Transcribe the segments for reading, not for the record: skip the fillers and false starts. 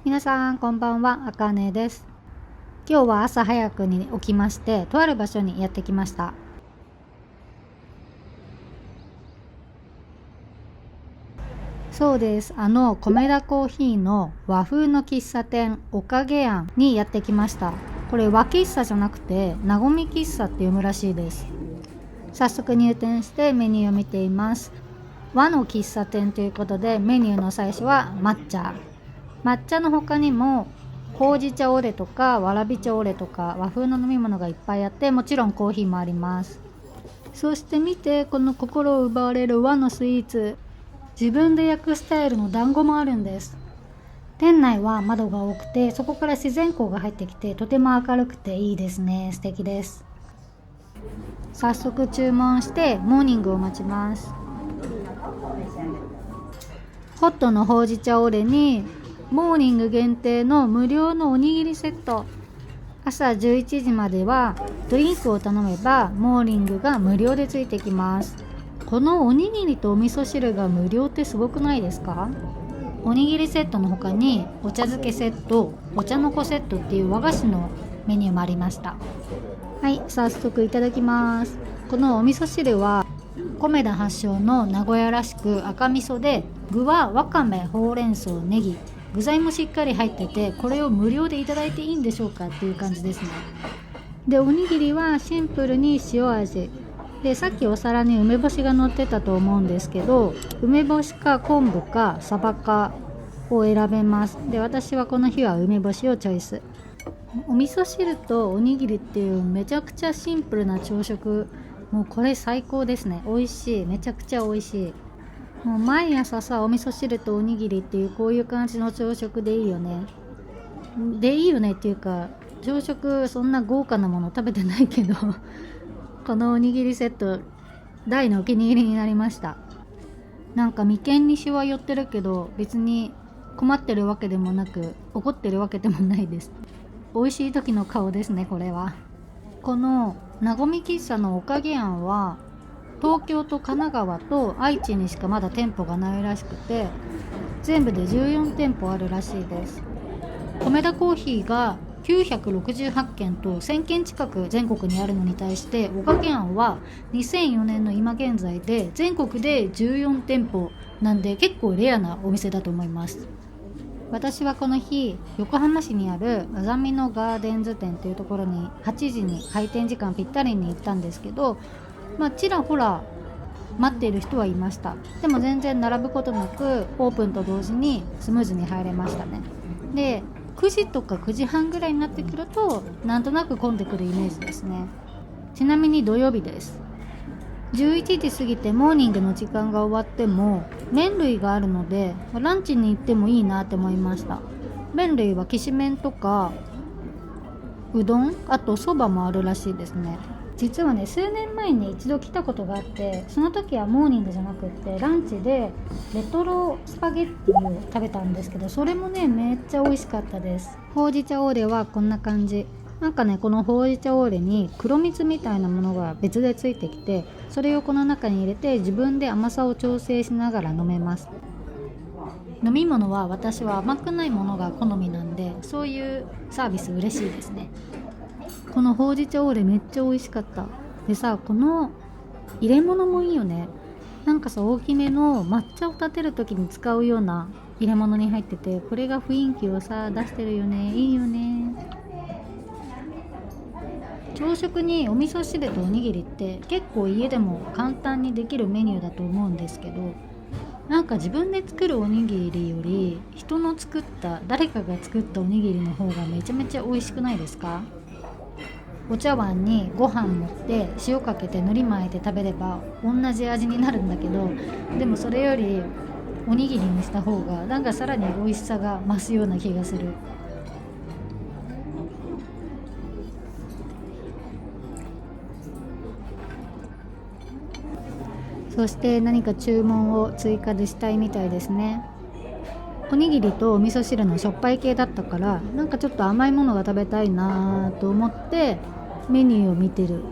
皆さんこんばんは、あかねです。今日は朝早くに起きまして、とある場所にやってきました。そうです。米田コーヒーの和風の喫茶店おかげ庵にやってきました。これ和喫茶じゃなくてなごみ喫茶って読むらしいです。早速入店してメニューを見ています。和の喫茶店ということで、メニューの最初は抹茶の他にもほうじ茶オレとかわらび茶オレとか和風の飲み物がいっぱいあって、もちろんコーヒーもあります。そして見て、この心を奪われる和のスイーツ、自分で焼くスタイルの団子もあるんです。店内は窓が多くて、そこから自然光が入ってきて、とても明るくていいですね。素敵です。早速注文してモーニングを待ちます。ホットのほうじ茶オレにモーニング限定の無料のおにぎりセット。朝11時まではドリンクを頼めばモーニングが無料でついてきます。このおにぎりとお味噌汁が無料ってすごくないですか？おにぎりセットの他にお茶漬けセット、お茶の子セットっていう和菓子のメニューもありました。はい、早速いただきます。このお味噌汁は米田発祥の名古屋らしく赤味噌で、具はわかめ、ほうれん草、ネギ、具材もしっかり入ってて、これを無料でいただいていいんでしょうかっていう感じですね。で、おにぎりはシンプルに塩味で、さっきお皿に梅干しが乗ってたと思うんですけど、梅干しか昆布かサバかを選べます。で、私はこの日は梅干しをチョイス。お味噌汁とおにぎりっていうめちゃくちゃシンプルな朝食、もうこれ最高ですね。美味しい、めちゃくちゃ美味しい。もう毎朝さ、お味噌汁とおにぎりっていうこういう感じの朝食でいいよね。でいいよねっていうか、朝食そんな豪華なもの食べてないけどこのおにぎりセット大のお気に入りになりました。なんか眉間にしわ寄ってるけど、別に困ってるわけでもなく怒ってるわけでもないです。美味しい時の顔ですね、これは。このなごみ喫茶のおかげ庵は東京と神奈川と愛知にしかまだ店舗がないらしくて、全部で14店舗あるらしいです。米田コーヒーが968軒と1000軒近く全国にあるのに対して、おかげ庵は2004年の今現在で全国で14店舗なんで、結構レアなお店だと思います。私はこの日、横浜市にあるあざみのガーデンズ店というところに8時に開店時間ぴったりに行ったんですけど、ちらほら待っている人はいました。でも全然並ぶことなくオープンと同時にスムーズに入れましたね。で、9時とか9時半ぐらいになってくるとなんとなく混んでくるイメージですね。ちなみに土曜日です。11時過ぎてモーニングの時間が終わっても麺類があるので、ランチに行ってもいいなって思いました。麺類はきしめんとかうどん、あとそばもあるらしいですね。実はね、数年前に一度来たことがあって、その時はモーニングじゃなくってランチでレトロスパゲッティを食べたんですけど、それもねめっちゃ美味しかったです。ほうじ茶オーレはこんな感じ。なんかね、このほうじ茶オーレに黒蜜みたいなものが別でついてきて、それをこの中に入れて自分で甘さを調整しながら飲めます。飲み物は私は甘くないものが好みなんで、そういうサービス嬉しいですね。このほうじ茶オーレめっちゃ美味しかった。でさ、この入れ物もいいよね。なんかさ、大きめの抹茶を立てる時に使うような入れ物に入ってて、これが雰囲気をさ出してるよね。いいよね。朝食にお味噌汁とおにぎりって結構家でも簡単にできるメニューだと思うんですけど、なんか自分で作るおにぎりより人の作った誰かが作ったおにぎりの方がめちゃめちゃ美味しくないですか？お茶碗にご飯持って塩かけて海苔巻いて食べれば同じ味になるんだけど、でもそれよりおにぎりにした方がなんかさらに美味しさが増すような気がする。そして何か注文を追加でしたいみたいですね。おにぎりとお味噌汁のしょっぱい系だったから、なんかちょっと甘いものが食べたいなと思ってメニューを見てる。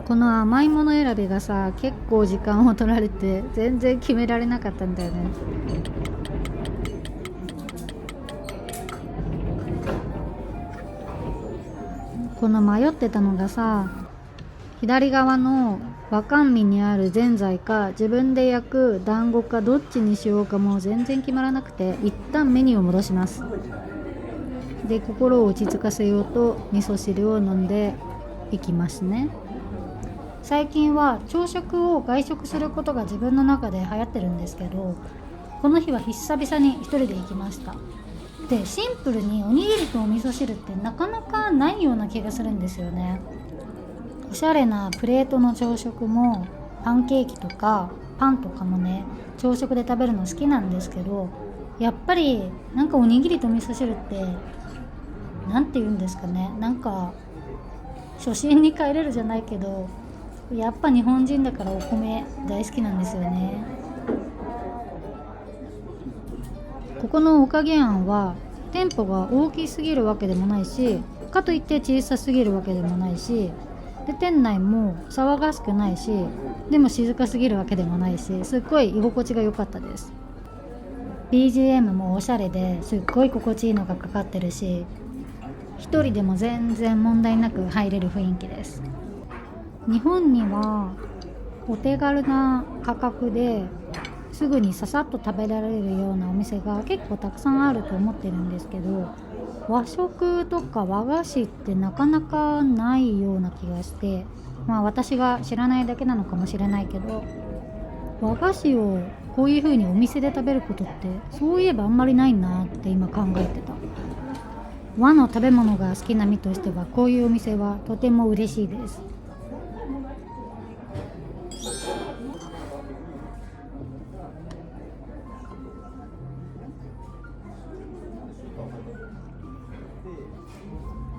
この甘いもの選びがさ、結構時間を取られて全然決められなかったんだよね。この迷ってたのがさ、左側の和甘味にあるぜんざいか自分で焼く団子かどっちにしようかもう全然決まらなくて、一旦メニューを戻します。で、心を落ち着かせようと味噌汁を飲んでいきますね。最近は朝食を外食することが自分の中で流行ってるんですけど、この日は久々に一人で行きました。で、シンプルにおにぎりとお味噌汁ってなかなかないような気がするんですよね。おしゃれなプレートの朝食もパンケーキとかパンとかもね、朝食で食べるの好きなんですけど、やっぱりなんかおにぎりと味噌汁ってなんて言うんですかね、なんか初心に帰れるじゃないけど、やっぱ日本人だからお米大好きなんですよね。ここのおかげ庵は店舗が大きすぎるわけでもないし、かといって小さすぎるわけでもないし、で店内も騒がしくないし、でも静かすぎるわけでもないし、すっごい居心地が良かったです。 BGM もおしゃれですっごい心地いいのがかかってるし、一人でも全然問題なく入れる雰囲気です。日本にはお手軽な価格ですぐにささっと食べられるようなお店が結構たくさんあると思ってるんですけど、和食とか和菓子ってなかなかないような気がして、私が知らないだけなのかもしれないけど、和菓子をこういう風にお店で食べることってそういえばあんまりないなって今考えてた。和の食べ物が好きな身としてはこういうお店はとても嬉しいです。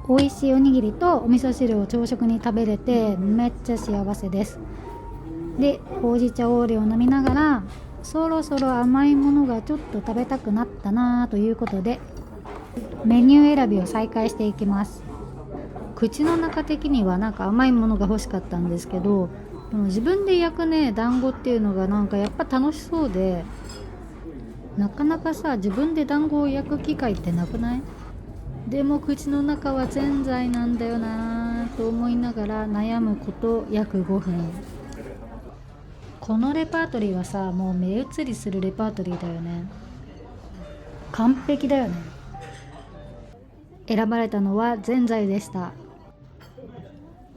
美味しいおにぎりとお味噌汁を朝食に食べれてめっちゃ幸せです。で、ほうじ茶オーレを飲みながら、そろそろ甘いものがちょっと食べたくなったなということでメニュー選びを再開していきます。口の中的にはなんか甘いものが欲しかったんですけど、でも自分で焼くね団子っていうのがなんかやっぱ楽しそうで、なかなかさ自分で団子を焼く機会ってなくない？でも口の中はぜんざいなんだよなと思いながら悩むこと約5分。このレパートリーはさ、もう目移りするレパートリーだよね。完璧だよね。選ばれたのはぜんざいでした。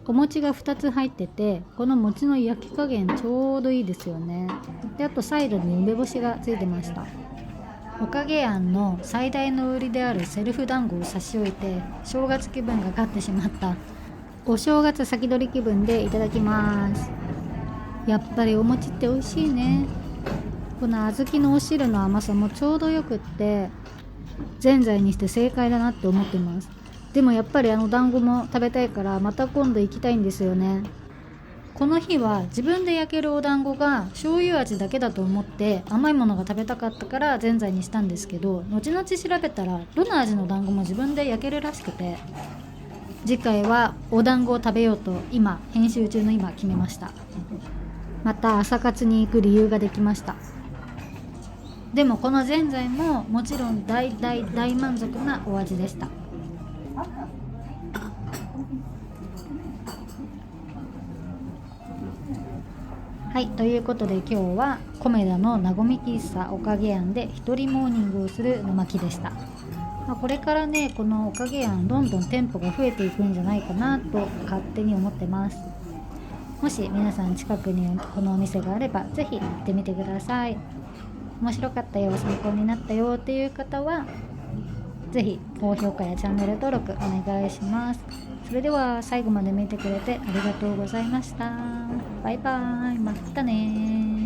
お餅が2つ入ってて、この餅の焼き加減ちょうどいいですよね。で、あとサイドに梅干しがついてました。おかげ庵の最大の売りであるセルフ団子を差し置いて正月気分が勝ってしまった。お正月先取り気分でいただきます。やっぱりお餅って美味しいね。この小豆のお汁の甘さもちょうどよくって、ぜんざいにして正解だなって思ってます。でもやっぱりあの団子も食べたいからまた今度行きたいんですよね。この日は自分で焼けるお団子が醤油味だけだと思って甘いものが食べたかったからぜんざいにしたんですけど、後々調べたらどの味の団子も自分で焼けるらしくて、次回はお団子を食べようと今編集中の今決めました。また朝活に行く理由ができました。でもこのぜんざいももちろん大満足なお味でした。はい、ということで今日はコメダのなごみ喫茶おかげ庵で一人モーニングをする沼木でした。これからね、このおかげ庵どんどん店舗が増えていくんじゃないかなと勝手に思ってます。もし皆さん近くにこのお店があればぜひ行ってみてください。面白かったよ、参考になったよっていう方はぜひ高評価やチャンネル登録お願いします。それでは最後まで見てくれてありがとうございました。バイバーイ、またね。